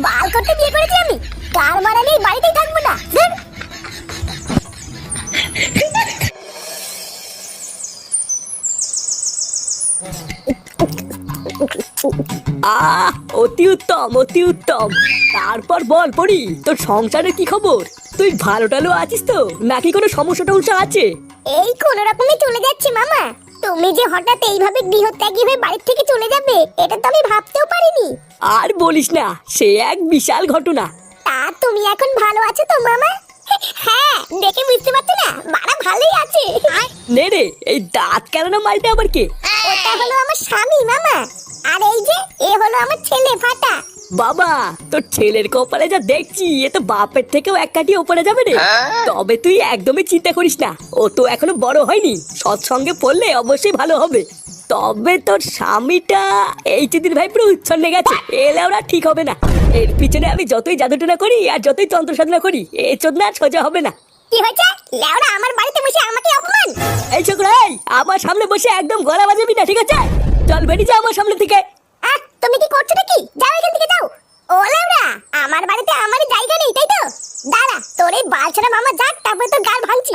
বাল করতে বিয়ে করেছি আমি, কার মারা নেই বাড়িতেই থাকবো না। আহ, অতি উত্তম অতি উত্তম। তারপর বল পড়ি, তোর সংসারের কি খবর? তুই ভালো টালো আছিস তো, নাকি কোনো সমস্যা টমস্যা আছে? এই কোন রকমে চলে যাচ্ছি মামা। তুমি যে হঠাৎ এইভাবে গৃহত্যাগী হয়ে বাড়ি থেকে চলে যাবে, এটা তো আমি ভাবতেও পারিনি। আর বলিস না, সে এক বিশাল ঘটনা। তা তুমি এখন ভালো আছো তো মামা? হ্যাঁ, দেখে বুঝতে পারছো না, বাড়া ভালোই আছে। নে রে, এই দাঁত কেন মালটা আবার কে? ওটা হলো আমার স্বামী মামা, আর এই যে এ হলো আমার ছেলে ফাটা। বাবা, তোর ছেলের কপালে যা দেখছি, এ তো বাপের থেকেও এক কাঠি ওপরে যাবে রে। তবে তুই একদমই চিন্তা করিস না, ও তো এখনো বড় হয়নি, সৎসঙ্গে পড়লে অবশ্যই ভালো হবে। তবে তোর স্বামীটা এই চিদির ভাই পুরো উচ্ছন্নে গেছে, এলে ওরা ঠিক হবে না। এর পিছনে আমি যতই জাদুটনা করি আর যতই তন্ত্র সাধনা করি, এ চোদনা আর সোজা হবে না। কি হয়েছে? লেওড়া আমার বাড়িতে বসে আমাকে অপমান! এই ছোকরা, এই আমার সামনে বসে একদম গলা বাজাবি না, ঠিক আছে? চল বেরিয়ে যা আমার সামনে থেকে। তুমি কি করছো নাকি? যাও এখান থেকে যাও। ও লেওড়া, আমার বাড়িতে আমার জায়গা নেই তাই তো? দাঁড়া, তোর এই বালছানা মামা যাক, তারপরে তোর গাল ভাঙছি।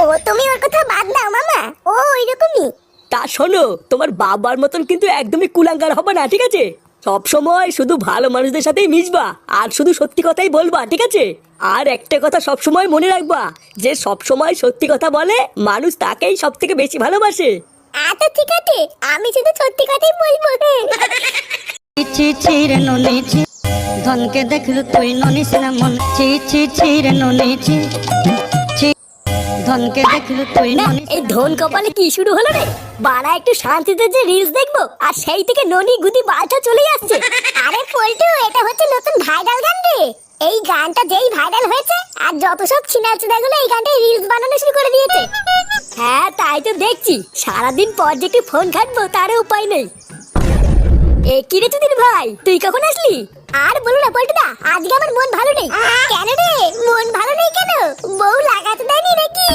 ও তুমি ওর কথা বাদ দাও মামা, ও ওইরকমই। তা শোনো, তোমার বাবার মতন কিন্তু একদমই কুলাঙ্গার হবে না, ঠিক আছে? সব সময় শুধু ভালো মানুষদের সাথেই মিশবা, আর শুধু সত্যি কথাই বলবা, ঠিক আছে? আর একটা কথা সব সময় মনে রাখবা, যে সব সময় সত্যি কথা বলে মানুষ তাকেই সব থেকে বেশি ভালোবাসে। আচ্ছা ঠিক আছে, আমি শুধু সত্যি কথাই বলবো। ছি ছি রে ননি ছি, ধনকে দেখলু তুই ননিস না মন। ছি ছি ছি রে ননি ছি, ছি ধনকে দেখলু তুই না, ননিস। এই ধন কপালে কি শুরু হলো রে? বাড়া একটু শান্তিতে যে রিলস দেখবো, আর সেই থেকে ননি গুদি বালটা চলে আসছে। আরে পল্টু, এটা হচ্ছে নতুন ভাইরাল গান রে। এই গানটা যেই ভাইরাল হয়েছে, আর যত সব ছিনাচুদাগুলো এই গানটায় রিলস বানানো শুরু করে দিয়েছে। হ্যাঁ, তাই তো দেখছি। সারাদিন পর যে একটু ফোন ঘাটবো তারও উপায় নেই। এ কি রে চুদির ভাই, তুই কখন আসলি? আর বলো না পল্টুদা, আজকে আমার মন ভালো নেই। কেন রে, মন ভালো নেই কেন? বউ লাগাতে দেয়নি নাকি?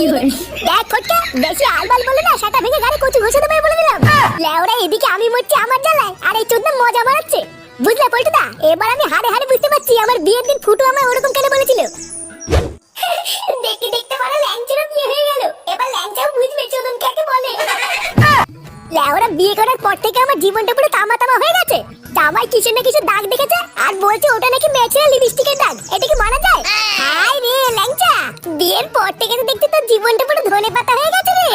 দেখ ফটকা, বেশি আলবাল বলে না, সেটা ভেঙে গাড়ি কচু ঘষে দেবে বলে দিলাম। লেওরা, এদিকে আমি মরছি আমার জ্বালায়, আর এই চোদনা মজা মারাচ্ছে। বুঝলে পল্টুদা, এবার আমি হাড়ে হাড়ে বুঝতে পারছি আমার বিয়ের দিন ফুটু আমায় ওরকম কেন বলেছিল। দেখতে দেখতে বড় ল্যাংচারও বিয়ে হয়ে গেল, এবার ল্যাংচাও বুঝবে চোদন কাকে বলে। লেওরা, বিয়ে করার পর থেকে আমার জীবনটা পুরো তামা তামা হয়ে গেছে। জামাই কিসের না কিসের দাগ দেখেছে, আর বলছে ওটা নাকি ম্যাচের লিপস্টিকের দাগ। এটা কি মানা যায়? হাই রে ল্যাংচা, বিয়ের পর থেকে তো দেখতে তোর জীবনটা পুরো ধনে পাতা হয়ে গেছে রে।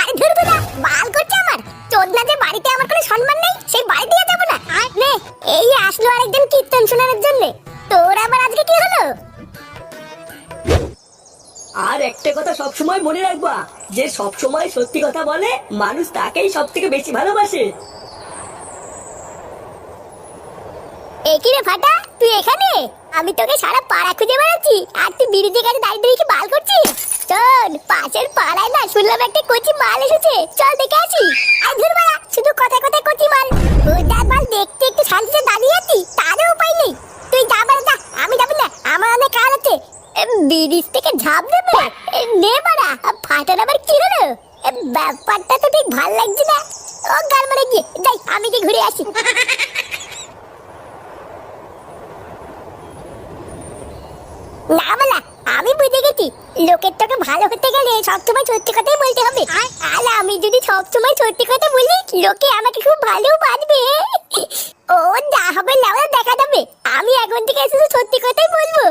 আরে ধুর বুদা, বাল করছে আমার চোদনা, যে বাড়িতে আমার কোনো সম্মান নেই, সেই বাড়িতে যাবো না। নে, এই আসলো আরেকজন কীর্তন শোনানোর জন্য। তোর আবার আজকে কি হলো? আর একটা কথা সব সময় মনে রাখবা, যে সব সময় সত্যি কথা বলে মানুষ তাকেই সব থেকে বেশি ভালোবাসে। একি রে ফাটা, তুই এখানে? আমি তোকে সারা পাড়া খুঁজে বেড়াচ্ছি, আর তুই বিড়িতে কাছে দাঁড়িয়ে দাঁড়িয়ে কি বাল করছিস? চল, পাশের পাড়ায় না শুনলাম একটা কচি মাল এসেছে, চল দেখে আসি। আর ধুর বাড়া, শুধু কথায় কথায় কচি মাল। ওটার মাল দেখতে একটু শান্তিতে দাঁড়িয়ে আছি, তারও উপায় নেই। তুই যা বাড়া যা, আমি যাবি না, আমার অনেক কাজ আছে। ব্রিজ থেকে ঝাঁপ দেবে? নে বাড়া, ফাটার আবার কি হলো? ব্যাপারটা তো ঠিক ভাল লাগছে না। ও গাল মারে গিয়ে যাই, আমি কি ঘুরে আসি। না বলা, আমি বুঝে গেছি, লোকের তোকে ভালো হতে গেলে সবসময় সত্যি কথাই বলতে হবে। আর আমি যদি সবসময় সত্যি কথা বলি, লোকে আমাকে খুব ভালো বাঁধবে। ও যা হবে লাউরা দেখা যাবে, আমি এখন থেকে শুধু সত্যি কথাই বলবো।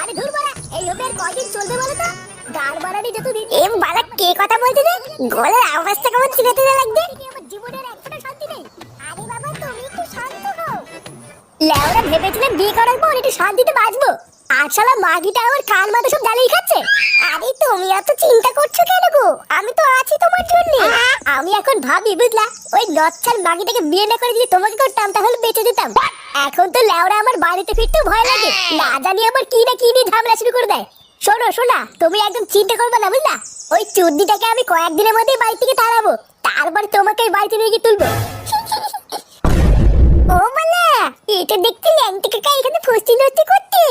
আরে ধুর বাড়া, এই হবে আর কয়দিন চলবে বলো তো? গার বাড়ানি যতদিন। এম বাড়া, কে কথা বলছে রে? গলার আওয়াজটা কেমন চিনেতে লাগছে। আমার জীবনের একটা শান্তি নেই। আরে বাবা, তুমি একটু শান্ত হও। লেওরা, ভেবেছিলাম বিয়ে করার পর একটু শান্তিতে বাঁচবো, আর শালা মাগিটা আমার কান মাথা সব জ্বালিয়ে খাচ্ছে। আরে তুমি এত চিন্তা করছো কেন গো? আমি তো আছি তোমার জন্য। আমি এখন ভাবি বুঝলা, ওই লচ্ছার মাগিটাকে বিয়ে না করে যদি তোমাকে করতাম, তাহলে বেঁচে দিতাম। এখন তো লেওরা আমার বাড়িতে ফিরতেও ভয় লাগে, না জানি আবার কি না কি নিয়ে ঝামেলা শুরু করে দেয়। শোনো শোনা, তুমি একদম চিন্তা করবে না বুঝলা, ওই চুদ্দিটাকে আমি কয়েকদিনের মধ্যেই বাড়ি থেকে তাড়াবো, তারপর তোমাকে বাড়িতে নিয়ে গিয়ে তুলবো। ও বলে এটা দেখতে ল্যাংটা কাকা এখানে ফস্তি নস্তি করতে।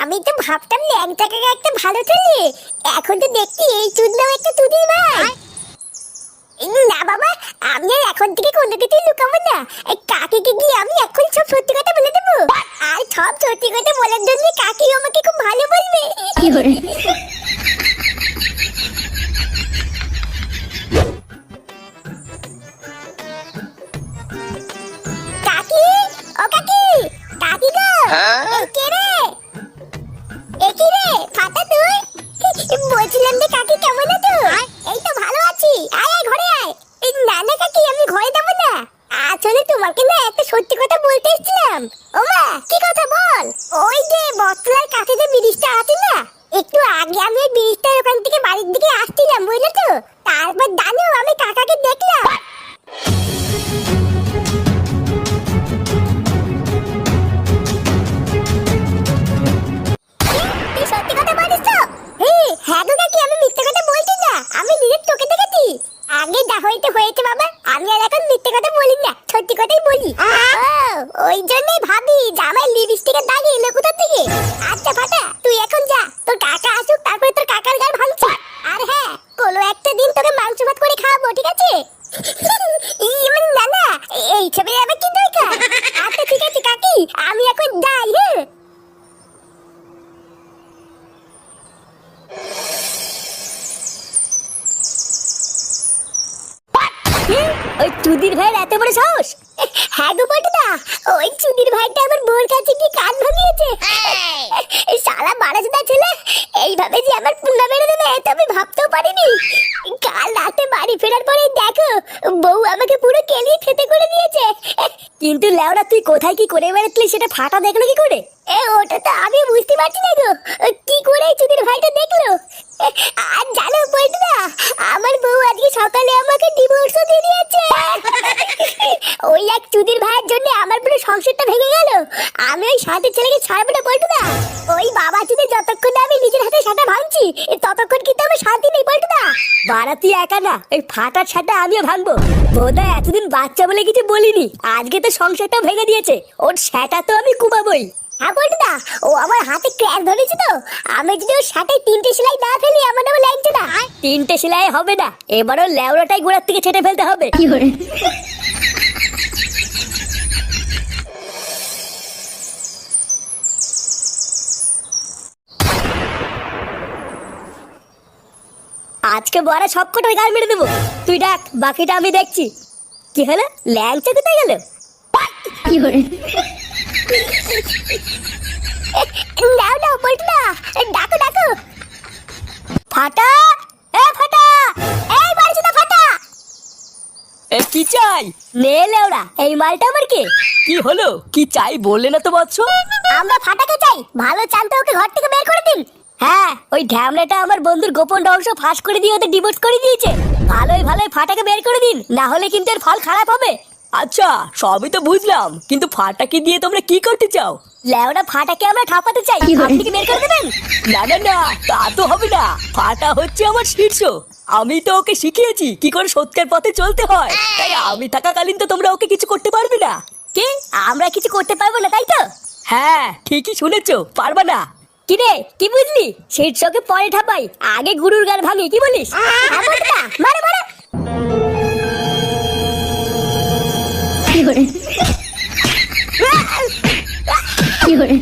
আমি তো ভাবতাম ল্যাংটা কাকা একটা ভালো ছেলে, এখন তো দেখছি এই চুদনাও একটা চুদির ভাই। না বাবা, আমি আর এখন থেকে কোনো কিছুই লুকাবো না। এই কাকিকে গিয়ে আমি এখন সব সত্যি কথা বলে দেবো, আর সব সত্যি কথা বলার জন্য কাকি আমাকে খুব ভালো বলবে। কাকি, ও কাকি, কাকি গো, এই কে রে? এ কি রে ফাটা তুই? বলছিলাম যে কাকি কেমন আছো? এই তো ভালো আছি, আয় আয় ঘরে আয়। এই না না কাকি, আমি ঘরে যাবো না, আসলে তোমাকে না একটা সত্যি কথা বলতে এসেছিলাম। ওমা কি কথা বল। ওই যে বটতলার কাছে যে ব্রিজটা আছে না, একটু আগে আমি ওই ব্রিজটার ওখান থেকে বাড়ির দিকে আসছিলাম, বুঝলে তো? তারপর জানো আমি কাকাকে দেখলাম। তুই সত্যি কথা বলিস তো? হ্যাঁ গো কাকি, আমি মিথ্যে কথা বলছি না, আমি নিজের চোখে দেখেছি। আগে যা হইতে হয়েছে বাবা, আমি আর এখন মিথ্যে কথা বলি না, সত্যি কথাই বলি। ওই জন্যই ভাবি যে আমার লিপস্টিকের দাগ এলো কোথা থেকে। আচ্ছা ফাটা, তুই এখন যা, তোর কাকা আসুক তারপরে তোর কাকার গাল ভাঙছি। আর হ্যাঁ, কোনো একটা দিন তোকে মাংস ভাত করে খাওয়াবো, ঠিক আছে? না না, এই ছবি আবার কি দরকার? আচ্ছা ঠিক আছে কাকি, আমি এখন যাই। হ্যাঁ ওই চুদির ভাইয়ের এত বড় সাহস! হ্যাঁ গো বটদা, ওই চুদির ভাইটা আমার বোর কাছে কি কান ভাঙিয়েছে। এই শালা বারাজদা ছেলে এইভাবে যে আমার পুঙ্গা মেরে দেবে এটা আমি ভাবতেও পারিনি। কাল রাতে বাড়ি ফেরার পরে দেখো বউ আমাকে পুরো কেলিয়ে খেতে করে দিয়েছে। কিন্তু লেওরা তুই কোথায় কি করে বেড়াচ্ছিলি সেটা ফাটা দেখলো কি করে? ওটা তো আমি বুঝতে পারছি না গো, কি করে এই চুদির ভাইটা দেখলো। আর জানো বটদা, আমার বউ আজকে সকালে আমাকে ডিভোর্সও দিয়ে দিয়েছে। ওই এক চুদির ভাইয়ের জন্য আমার পুরো সংসারটা ভেঙে গেল। আমি ওই সাথে ছেলেকে ছাড়বো না বটদা। ওই বাবা চুদি যতক্ষণ না আমি নিজের হাতে সাটা ভাঙছি ততক্ষণ কিন্তু আমার শান্তি নেই বটদা। বাড়া তুই একা না, ওই ফাটার সাটা আমিও ভাঙবো। বোধা এতদিন বাচ্চা বলে কিছু বলিনি, আজকে তো সংসারটা ভেঙে দিয়েছে, ওর সেটা তো আমি কুবাবই। হ্যাঁ বটদা, ও আমার হাতে ক্র্যাক ধরেছে তো, আমি যদি ওর সাথে 3টে সেলাই না ফেলি আমার নামে লাগছে না। 3টে সেলাই হবে না, এবারও লেওড়াটাই গোড়ার থেকে ছেটে ফেলতে হবে। আজকে বড় সব কটার গাল মেরে দেবো, তুই ডাক, বাকিটা আমি দেখছি। কি হলো, ল্যাংচা কোথায় গেল? নাও নাও বটদা, ডাকো ডাকো। ফাটা, এ ফাটা, এই বাড়িতে ফাটা। এ কি চাই? নে লেওড়া, এই মালটা আমার কে? কি হলো, কি চাই বললে না তো বৎস? আমরা ফাটাকে চাই, ভালো চানতে ওকে ঘর থেকে বের করে দিন। হ্যাঁ, ওই ঢ্যামলাটা আমার বন্ধুর গোপন রহস্য ফাঁস করে দিয়ে ওদের ডিভোর্স করে দিয়েছে। ভালোই ভালোই ফাটাকে বের করে দিন, না হলে কিন্তু এর ফল খারাপ হবে। আচ্ছা সবই তো বুঝলাম, কিন্তু ফাটাকে দিয়ে তোমরা কি করতে চাও? লেওড়া ফাটাকে আমরা ঠাপাতে চাই, আপনি কি বের করে দেবেন? না না না, তা তো হবে না, ফাটা হচ্ছে আমার শীর্ষ, আমি তো ওকে শিখিয়েছি কি করে সত্যের পথে চলতে হয়, তাই আমি থাকাকালীন তো তোমরা ওকে কিছু করতে পারবে না। কি, আমরা কিছু করতে পারবো না তাই তো? হ্যাঁ ঠিকই শুনেছো, পারবা না। কি রে, কি বুঝলি? শীর্ষকে পরে ঠাপাই, আগে গুরুর গান ভাঙি, কি বলিস? মারে মারে। কি করে